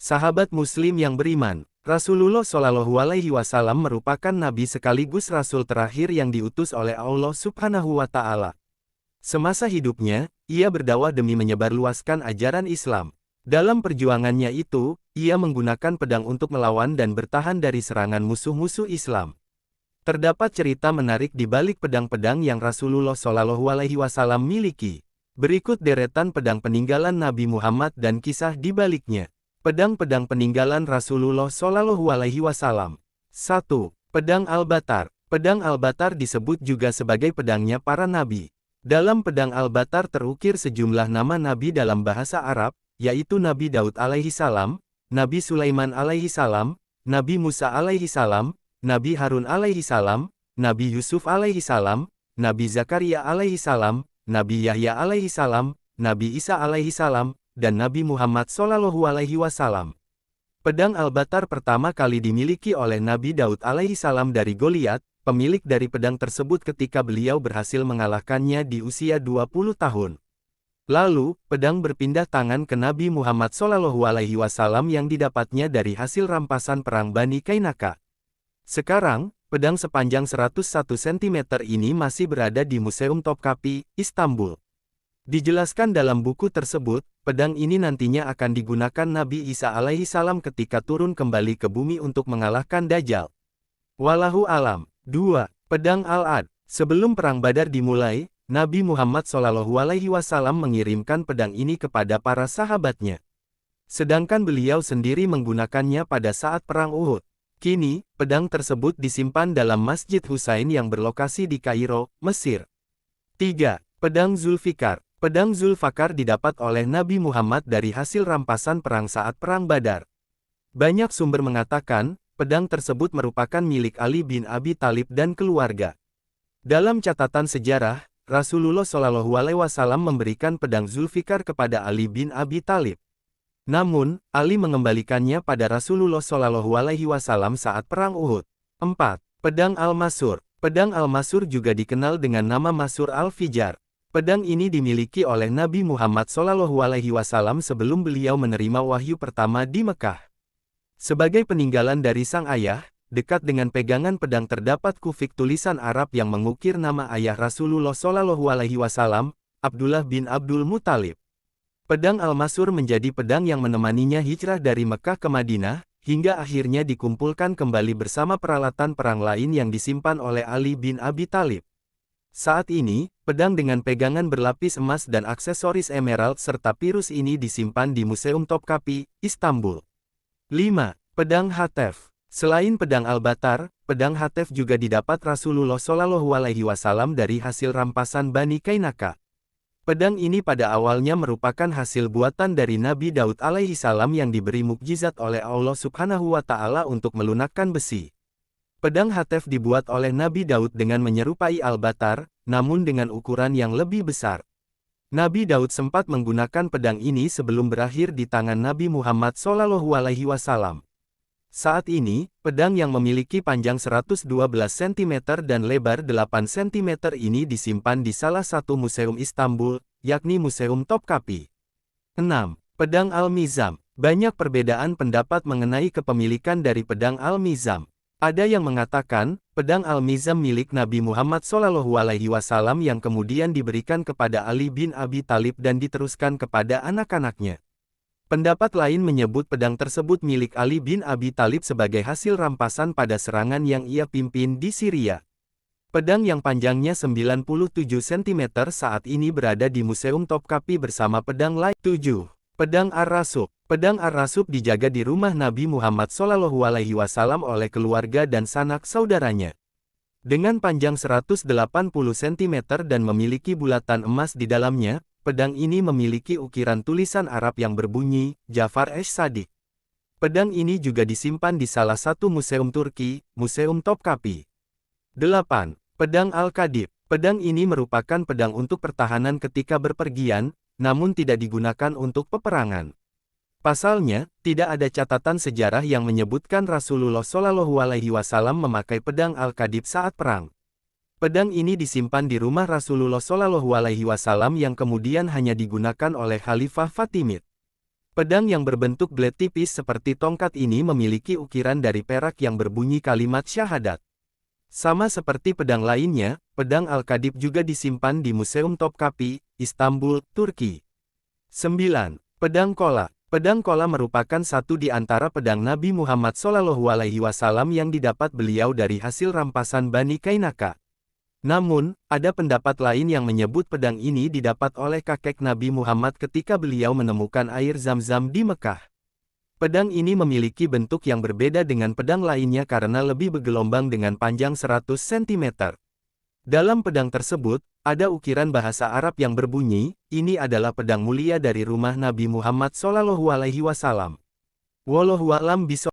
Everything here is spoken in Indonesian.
Sahabat Muslim yang beriman, Rasulullah Shallallahu Alaihi Wasallam merupakan nabi sekaligus rasul terakhir yang diutus oleh Allah Subhanahu wa Ta'ala. Semasa hidupnya, ia berdakwah demi menyebarluaskan ajaran Islam. Dalam perjuangannya itu, ia menggunakan pedang untuk melawan dan bertahan dari serangan musuh-musuh Islam. Terdapat cerita menarik di balik pedang-pedang yang Rasulullah Shallallahu Alaihi Wasallam miliki. Berikut deretan pedang peninggalan Nabi Muhammad dan kisah di baliknya. Pedang-pedang peninggalan Rasulullah Shallallahu Alaihi Wasallam. 1. Pedang Al-Batar. Pedang Al-Batar disebut juga sebagai pedangnya para nabi. Dalam pedang Al-Batar terukir sejumlah nama nabi dalam bahasa Arab, yaitu Nabi Daud alaihi salam, Nabi Sulaiman alaihi salam, Nabi Musa alaihi salam, Nabi Harun alaihi salam, Nabi Yusuf alaihi salam, Nabi Zakaria alaihi salam, Nabi Yahya alaihi salam, Nabi Isa alaihi salam, dan Nabi Muhammad Shallallahu Alaihi Wasallam. Pedang Al-Batar pertama kali dimiliki oleh Nabi Daud alaihi salam dari Goliat, pemilik dari pedang tersebut ketika beliau berhasil mengalahkannya di usia 20 tahun. Lalu, pedang berpindah tangan ke Nabi Muhammad Shallallahu Alaihi Wasallam yang didapatnya dari hasil rampasan perang Bani Kainaka. Sekarang, pedang sepanjang 101 cm ini masih berada di Museum Topkapi, Istanbul. Dijelaskan dalam buku tersebut, pedang ini nantinya akan digunakan Nabi Isa alaihi salam ketika turun kembali ke bumi untuk mengalahkan Dajjal. Wallahu alam. 2. Pedang Al-Ad. Sebelum perang Badar dimulai, Nabi Muhammad Shallallahu Alaihi Wasallam mengirimkan pedang ini kepada para sahabatnya. Sedangkan beliau sendiri menggunakannya pada saat perang Uhud. Kini, pedang tersebut disimpan dalam Masjid Husain yang berlokasi di Kairo, Mesir. 3. Pedang Zulfikar. Pedang Zulfikar didapat oleh Nabi Muhammad dari hasil rampasan perang saat perang Badar. Banyak sumber mengatakan, pedang tersebut merupakan milik Ali bin Abi Thalib dan keluarga. Dalam catatan sejarah, Rasulullah Shallallahu Alaihi Wasallam memberikan pedang Zulfikar kepada Ali bin Abi Thalib. Namun, Ali mengembalikannya pada Rasulullah Shallallahu Alaihi Wasallam saat perang Uhud. 4. Pedang Al-Masur. Pedang Al-Masur juga dikenal dengan nama Masur Al-Fijar. Pedang ini dimiliki oleh Nabi Muhammad Shallallahu Alaihi Wasallam sebelum beliau menerima wahyu pertama di Mekah. Sebagai peninggalan dari sang ayah, dekat dengan pegangan pedang terdapat kufik tulisan Arab yang mengukir nama ayah Rasulullah Shallallahu Alaihi Wasallam, Abdullah bin Abdul Muthalib. Pedang Al-Masur menjadi pedang yang menemaninya hijrah dari Mekah ke Madinah, hingga akhirnya dikumpulkan kembali bersama peralatan perang lain yang disimpan oleh Ali bin Abi Thalib. Saat ini, pedang dengan pegangan berlapis emas dan aksesoris emerald serta pirus ini disimpan di Museum Topkapi, Istanbul. 5. Pedang Hatef. Selain pedang Al-Batar, pedang Hatef juga didapat Rasulullah Shallallahu Alaihi Wasallam dari hasil rampasan Bani Kainaka. Pedang ini pada awalnya merupakan hasil buatan dari Nabi Daud alaihi salam yang diberi mukjizat oleh Allah Subhanahu wa Ta'ala untuk melunakkan besi. Pedang Hatef dibuat oleh Nabi Daud dengan menyerupai Al-Batar, namun dengan ukuran yang lebih besar. Nabi Daud sempat menggunakan pedang ini sebelum berakhir di tangan Nabi Muhammad Shallallahu Alaihi Wasallam. Saat ini, pedang yang memiliki panjang 112 cm dan lebar 8 cm ini disimpan di salah satu museum Istanbul, yakni Museum Topkapi. 6. Pedang Al-Mizam. Banyak perbedaan pendapat mengenai kepemilikan dari pedang Al-Mizam. Ada yang mengatakan, pedang Al-Mizam milik Nabi Muhammad Shallallahu Alaihi Wasallam yang kemudian diberikan kepada Ali bin Abi Thalib dan diteruskan kepada anak-anaknya. Pendapat lain menyebut pedang tersebut milik Ali bin Abi Thalib sebagai hasil rampasan pada serangan yang ia pimpin di Syria. Pedang yang panjangnya 97 cm saat ini berada di Museum Topkapi bersama pedang lain. 7. Pedang Ar-Rasub. Pedang Ar-Rasub dijaga di rumah Nabi Muhammad Shallallahu Alaihi Wasallam oleh keluarga dan sanak saudaranya. Dengan panjang 180 cm dan memiliki bulatan emas di dalamnya, pedang ini memiliki ukiran tulisan Arab yang berbunyi, Jafar Esh-Sadiq. Pedang ini juga disimpan di salah satu museum Turki, Museum Topkapi. 8. Pedang Al-Qadib. Pedang ini merupakan pedang untuk pertahanan ketika berpergian, namun tidak digunakan untuk peperangan. Pasalnya, tidak ada catatan sejarah yang menyebutkan Rasulullah Shallallahu Alaihi Wasallam memakai pedang Al-Qadib saat perang. Pedang ini disimpan di rumah Rasulullah Shallallahu Alaihi Wasallam yang kemudian hanya digunakan oleh Khalifah Fatimid. Pedang yang berbentuk blade tipis seperti tongkat ini memiliki ukiran dari perak yang berbunyi kalimat syahadat. Sama seperti pedang lainnya, pedang Al-Kadib juga disimpan di Museum Topkapi, Istanbul, Turki. 9. Pedang Kola. Pedang Kola merupakan satu di antara pedang Nabi Muhammad SAW yang didapat beliau dari hasil rampasan Bani Kainaka. Namun, ada pendapat lain yang menyebut pedang ini didapat oleh kakek Nabi Muhammad ketika beliau menemukan air Zam-Zam di Mekah. Pedang ini memiliki bentuk yang berbeda dengan pedang lainnya karena lebih bergelombang dengan panjang 100 cm. Dalam pedang tersebut, ada ukiran bahasa Arab yang berbunyi, "Ini adalah pedang mulia dari rumah Nabi Muhammad SAW." Wallahu a'lam bishawab.